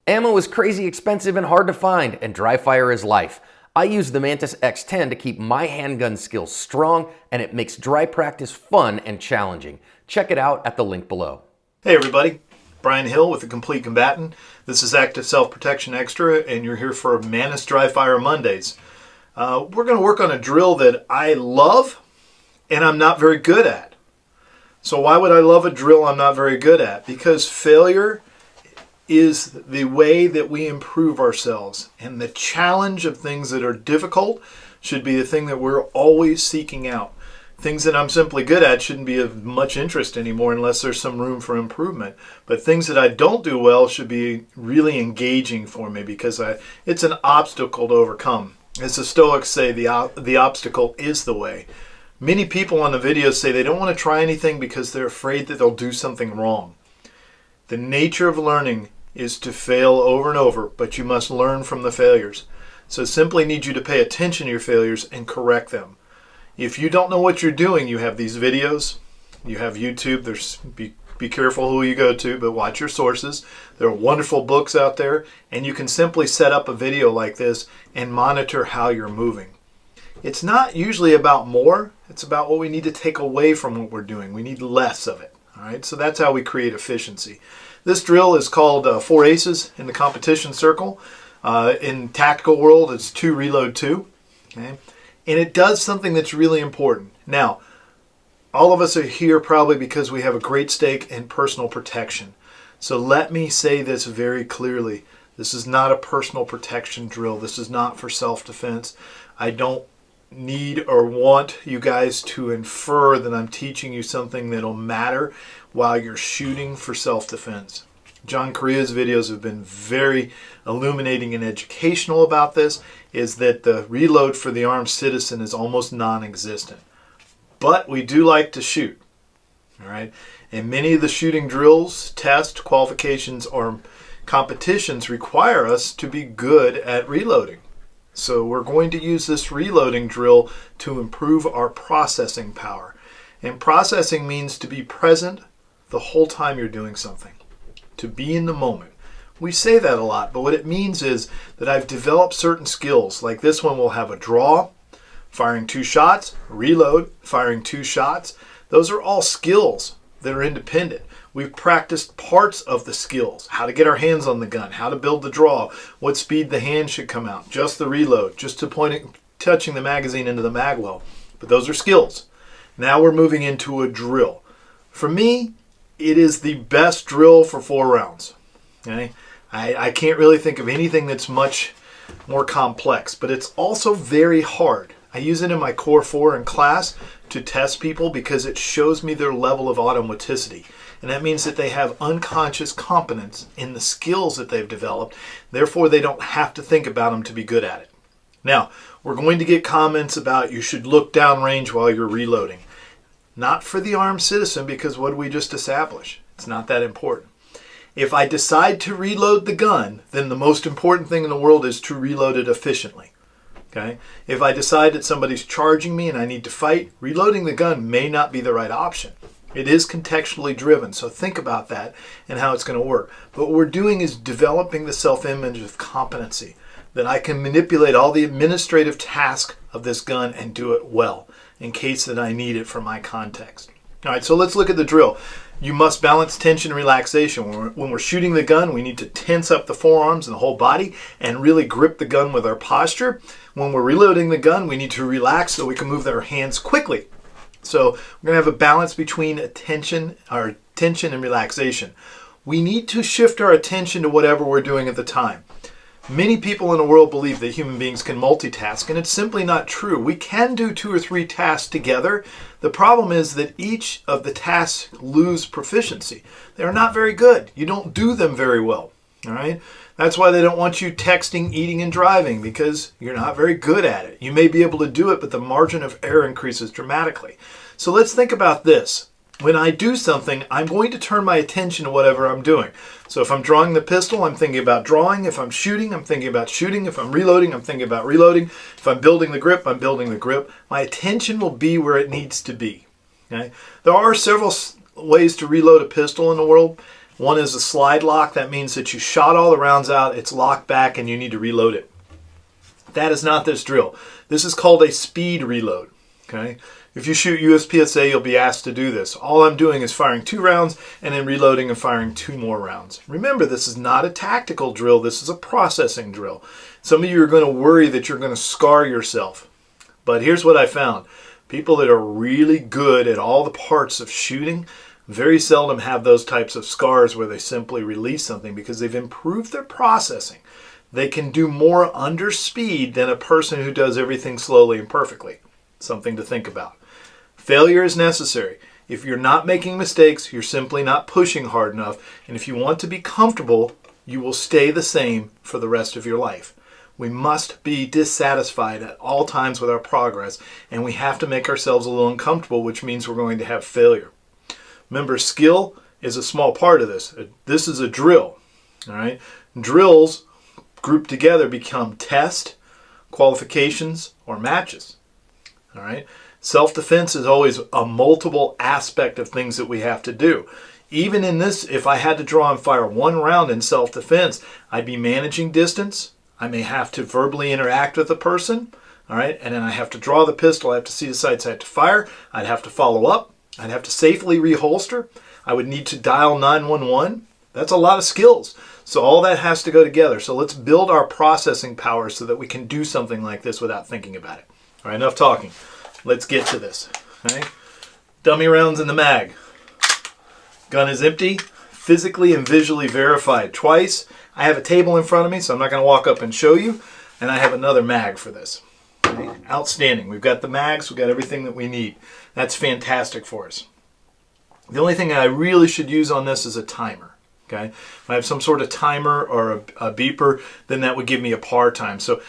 Ammo is crazy expensive and hard to find, and dry fire is life. I use the Mantis X10 to keep my handgun skills strong, and it makes dry practice fun and challenging. Check it out at the link below. Hey everybody, Brian Hill with the Complete Combatant. This is Active Self-Protection Extra, and you're here for Mantis Dry Fire Mondays. We're going to work on a drill that I love and I'm not very good at. So why would I love a drill I'm not very good at? Because failure is the way that we improve ourselves, and the challenge of things that are difficult should be the thing that we're always seeking out. Things that I'm simply good at shouldn't be of much interest anymore unless there's some room for improvement. But things that I don't do well should be really engaging for me because it's an obstacle to overcome. As the Stoics say, the obstacle is the way. Many people on the videos say they don't want to try anything because they're afraid that they'll do something wrong. The nature of learning is to fail over and over, but you must learn from the failures. So simply need you to pay attention to your failures and correct them. If you don't know what you're doing, you have these videos, you have YouTube, be careful who you go to, but watch your sources. There are wonderful books out there, and you can simply set up a video like this and monitor how you're moving. It's not usually about more, it's about what we need to take away from what we're doing. We need less of it. All right, so that's how we create efficiency. This drill is called 4 aces in the competition circle. In tactical world, it's 2 reload 2. Okay? And it does something that's really important. Now, all of us are here probably because we have a great stake in personal protection. So let me say this very clearly. This is not a personal protection drill. This is not for self-defense. I don't need or want you guys to infer that I'm teaching you something that'll matter while you're shooting for self-defense. John Correa's videos have been very illuminating and educational about this, is that the reload for the armed citizen is almost non-existent. But we do like to shoot. All right? And many of the shooting drills, tests, qualifications, or competitions require us to be good at reloading. So we're going to use this reloading drill to improve our processing power. And processing means to be present the whole time you're doing something, to be in the moment. We say that a lot, but what it means is that I've developed certain skills. Like this one will have a draw, firing 2 shots, reload, firing 2 shots. Those are all skills that are independent. We've practiced parts of the skills, how to get our hands on the gun, how to build the draw, what speed the hand should come out, just the reload, just to touching the magazine into the mag well. But those are skills. Now we're moving into a drill. For me, it is the best drill for 4 rounds. Okay? I can't really think of anything that's much more complex, but it's also very hard. I use it in my Core 4 in class to test people because it shows me their level of automaticity. And that means that they have unconscious competence in the skills that they've developed. Therefore, they don't have to think about them to be good at it. Now, we're going to get comments about you should look downrange while you're reloading. Not for the armed citizen, because what did we just establish? It's not that important. If I decide to reload the gun, then the most important thing in the world is to reload it efficiently. Okay? If I decide that somebody's charging me and I need to fight, reloading the gun may not be the right option. It is contextually driven, so think about that and how it's going to work. But what we're doing is developing the self-image of competency, that I can manipulate all the administrative tasks of this gun and do it well in case that I need it for my context. All right, so let's look at the drill. You must balance tension and relaxation. When we're shooting the gun, we need to tense up the forearms and the whole body and really grip the gun with our posture. When we're reloading the gun, we need to relax so we can move our hands quickly. So we're going to have a balance between tension and relaxation. We need to shift our attention to whatever we're doing at the time. Many people in the world believe that human beings can multitask, and it's simply not true. We can do 2 or 3 tasks together. The problem is that each of the tasks lose proficiency. They're not very good. You don't do them very well. All right? That's why they don't want you texting, eating, and driving, because you're not very good at it. You may be able to do it, but the margin of error increases dramatically. So let's think about this. When I do something, I'm going to turn my attention to whatever I'm doing. So if I'm drawing the pistol, I'm thinking about drawing. If I'm shooting, I'm thinking about shooting. If I'm reloading, I'm thinking about reloading. If I'm building the grip, I'm building the grip. My attention will be where it needs to be. Okay? There are several ways to reload a pistol in the world. One is a slide lock. That means that you shot all the rounds out, it's locked back, and you need to reload it. That is not this drill. This is called a speed reload. Okay? If you shoot USPSA, you'll be asked to do this. All I'm doing is firing 2 rounds and then reloading and firing 2 more rounds. Remember, this is not a tactical drill. This is a processing drill. Some of you are going to worry that you're going to scar yourself. But here's what I found. People that are really good at all the parts of shooting very seldom have those types of scars where they simply release something because they've improved their processing. They can do more under speed than a person who does everything slowly and perfectly. Something to think about. Failure is necessary. If you're not making mistakes, you're simply not pushing hard enough. And if you want to be comfortable, you will stay the same for the rest of your life. We must be dissatisfied at all times with our progress, and we have to make ourselves a little uncomfortable, which means we're going to have failure. Remember, skill is a small part of this. This is a drill. All right? Drills grouped together become test, qualifications, or matches. All right? Self-defense is always a multiple aspect of things that we have to do. Even in this, if I had to draw and fire 1 round in self-defense, I'd be managing distance. I may have to verbally interact with the person. All right? And then I have to draw the pistol. I have to see the sights I have to fire. I'd have to follow up. I'd have to safely reholster. I would need to dial 911. That's a lot of skills. So all that has to go together. So let's build our processing power so that we can do something like this without thinking about it. All right, enough talking. Let's get to this. Okay? Dummy rounds in the mag. Gun is empty, physically and visually verified twice. I have a table in front of me, so I'm not going to walk up and show you. And I have another mag for this. Okay? Outstanding. We've got the mags. We've got everything that we need. That's fantastic for us. The only thing I really should use on this is a timer. Okay? If I have some sort of timer or a beeper, then that would give me a par time. So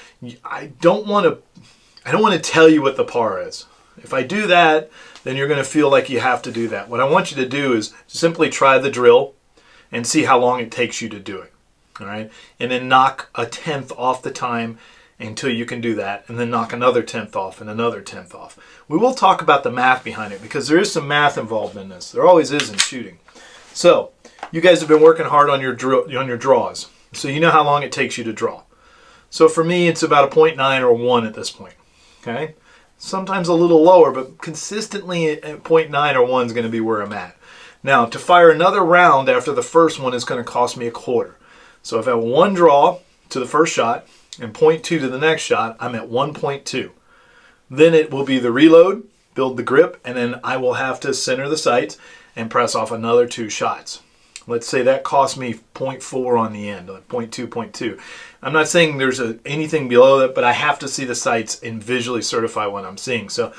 I don't want to tell you what the par is. If I do that, then you're going to feel like you have to do that. What I want you to do is simply try the drill and see how long it takes you to do it. All right? And then knock a 1/10 off the time until you can do that, and then knock another 1/10 off and another 1/10 off. We will talk about the math behind it because there is some math involved in this. There always is in shooting. So, you guys have been working hard on your draws. So you know how long it takes you to draw. So for me, it's about a 0.9 or 1 at this point. Okay? Sometimes a little lower, but consistently at 0.9 or 1 is going to be where I'm at. Now, to fire another round after the first one is going to cost me a 1/4. So if I have 1 draw to the first shot and 0.2 to the next shot, I'm at 1.2. Then it will be the reload, build the grip, and then I will have to center the sights and press off another 2 shots. Let's say that cost me 0.4 on the end, like 0.2, 0.2. I'm not saying there's anything below that, but I have to see the sights and visually certify what I'm seeing. So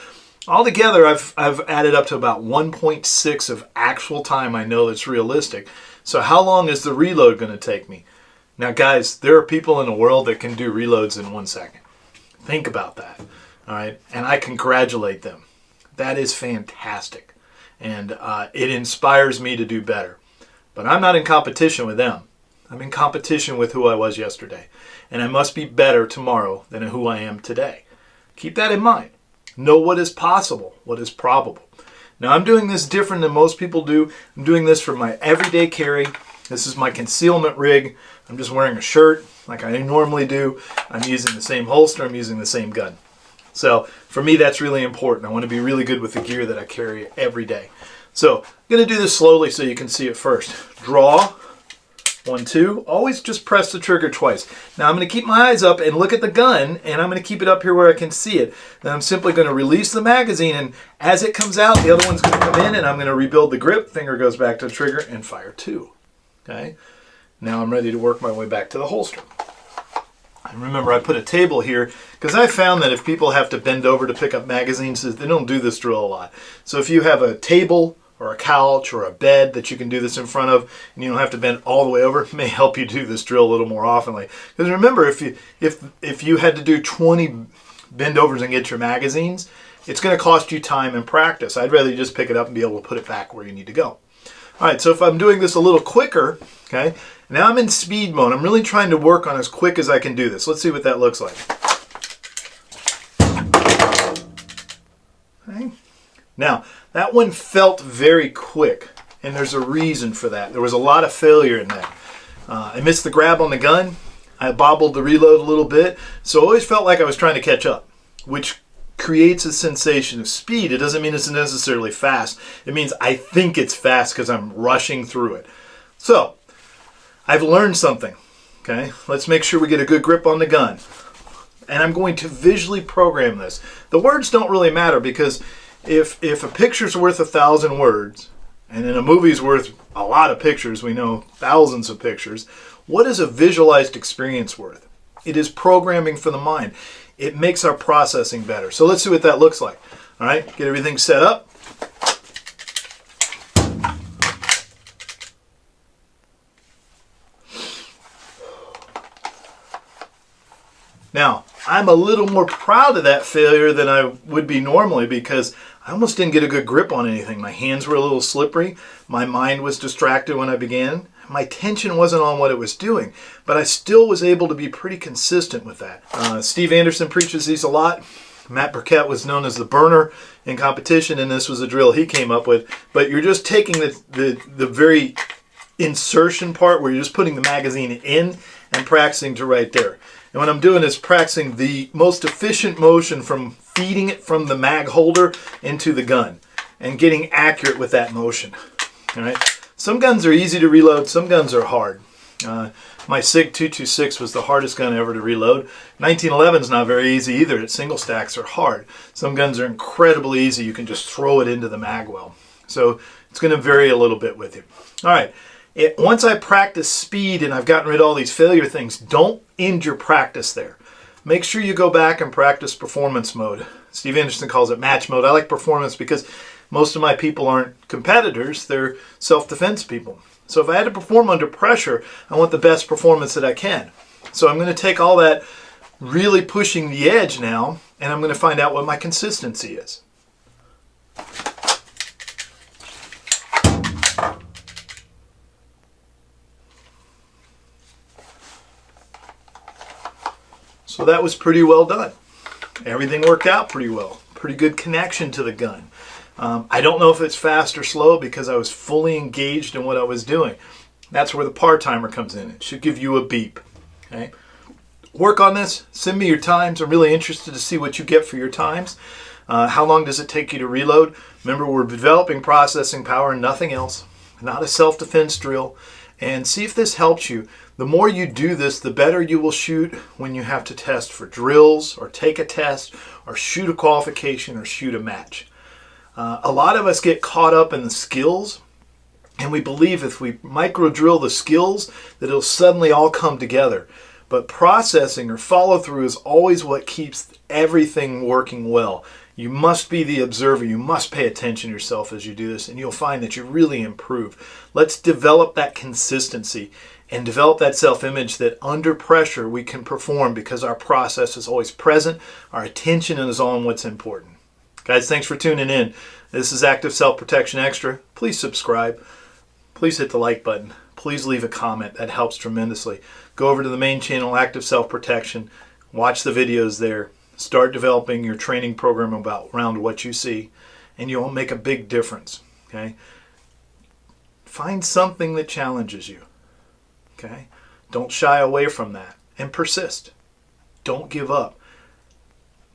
altogether, I've added up to about 1.6 of actual time I know that's realistic. So how long is the reload going to take me? Now, guys, there are people in the world that can do reloads in 1 second. Think about that, all right? And I congratulate them. That is fantastic. And it inspires me to do better. But I'm not in competition with them. I'm in competition with who I was yesterday. And I must be better tomorrow than who I am today. Keep that in mind. Know what is possible, what is probable. Now, I'm doing this different than most people do. I'm doing this for my everyday carry. This is my concealment rig. I'm just wearing a shirt like I normally do. I'm using the same holster. I'm using the same gun. So for me, that's really important. I want to be really good with the gear that I carry every day. So I'm going to do this slowly so you can see it first. Draw, 1, 2. Always just press the trigger twice. Now I'm going to keep my eyes up and look at the gun, and I'm going to keep it up here where I can see it. Then I'm simply going to release the magazine, and as it comes out, the other one's going to come in, and I'm going to rebuild the grip. Finger goes back to the trigger, and fire 2. Okay? Now I'm ready to work my way back to the holster. And remember, I put a table here because I found that if people have to bend over to pick up magazines, they don't do this drill a lot. So if you have a table or a couch or a bed that you can do this in front of, and you don't have to bend all the way over, it may help you do this drill a little more oftenly. Because remember, if you had to do 20 bend overs and get your magazines, it's going to cost you time and practice. I'd rather you just pick it up and be able to put it back where you need to go. All right, so if I'm doing this a little quicker, okay, now I'm in speed mode. I'm really trying to work on as quick as I can do this. Let's see what that looks like. Okay. Now, that one felt very quick. And there's a reason for that. There was a lot of failure in that. I missed the grab on the gun. I bobbled the reload a little bit. So I always felt like I was trying to catch up, which creates a sensation of speed. It doesn't mean it's necessarily fast. It means I think it's fast because I'm rushing through it. So I've learned something. Okay, let's make sure we get a good grip on the gun. And I'm going to visually program this. The words don't really matter, because if a picture's worth 1,000 words, and in a movie's worth a lot of pictures, we know thousands of pictures, what is a visualized experience worth? It is programming for the mind. It makes our processing better. So let's see what that looks like. All right, get everything set up. Now, I'm a little more proud of that failure than I would be normally, because I almost didn't get a good grip on anything. My hands were a little slippery. My mind was distracted when I began. My attention wasn't on what it was doing, but I still was able to be pretty consistent with that. Steve Anderson preaches these a lot. Matt Burkett was known as the burner in competition, and this was a drill he came up with. But you're just taking the very insertion part where you're just putting the magazine in and practicing to right there. And what I'm doing is practicing the most efficient motion from feeding it from the mag holder into the gun and getting accurate with that motion. All right. Some guns are easy to reload. Some guns are hard. My SIG 226 was the hardest gun ever to reload. 1911 is not very easy either. Its single stacks are hard. Some guns are incredibly easy. You can just throw it into the mag well. So it's going to vary a little bit with you. All right. Once I practice speed and I've gotten rid of all these failure things, don't end your practice there. Make sure you go back and practice performance mode. Steve Anderson calls it match mode. I like performance because most of my people aren't competitors. They're self-defense people. So if I had to perform under pressure, I want the best performance that I can. So I'm going to take all that really pushing the edge now, and I'm going to find out what my consistency is. So that was pretty well done. Everything worked out pretty well. Pretty good connection to the gun. I don't know if it's fast or slow because I was fully engaged in what I was doing. That's where the par timer comes in. It should give you a beep. Okay? Work on this. Send me your times. I'm really interested to see what you get for your times. How long does it take you to reload? Remember, we're developing processing power and nothing else. Not a self-defense drill. And see if this helps you. The more you do this, the better you will shoot when you have to test for drills or take a test or shoot a qualification or shoot a match. A lot of us get caught up in the skills, and we believe if we micro drill the skills that it'll suddenly all come together. But processing or follow through is always what keeps everything working well. You must be the observer. You must pay attention to yourself as you do this, and you'll find that you really improve. Let's develop that consistency and develop that self-image that under pressure we can perform because our process is always present. Our attention is on what's important. Guys, thanks for tuning in. This is Active Self-Protection Extra. Please subscribe. Please hit the like button. Please leave a comment. That helps tremendously. Go over to the main channel, Active Self-Protection. Watch the videos there. Start developing your training program around what you see, and you'll make a big difference. Okay? Find something that challenges you. Okay? Don't shy away from that, and persist. Don't give up.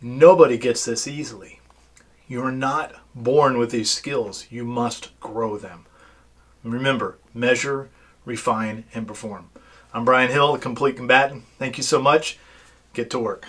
Nobody gets this easily. You're not born with these skills. You must grow them. Remember, measure, refine, and perform. I'm Brian Hill, the Complete Combatant. Thank you so much. Get to work.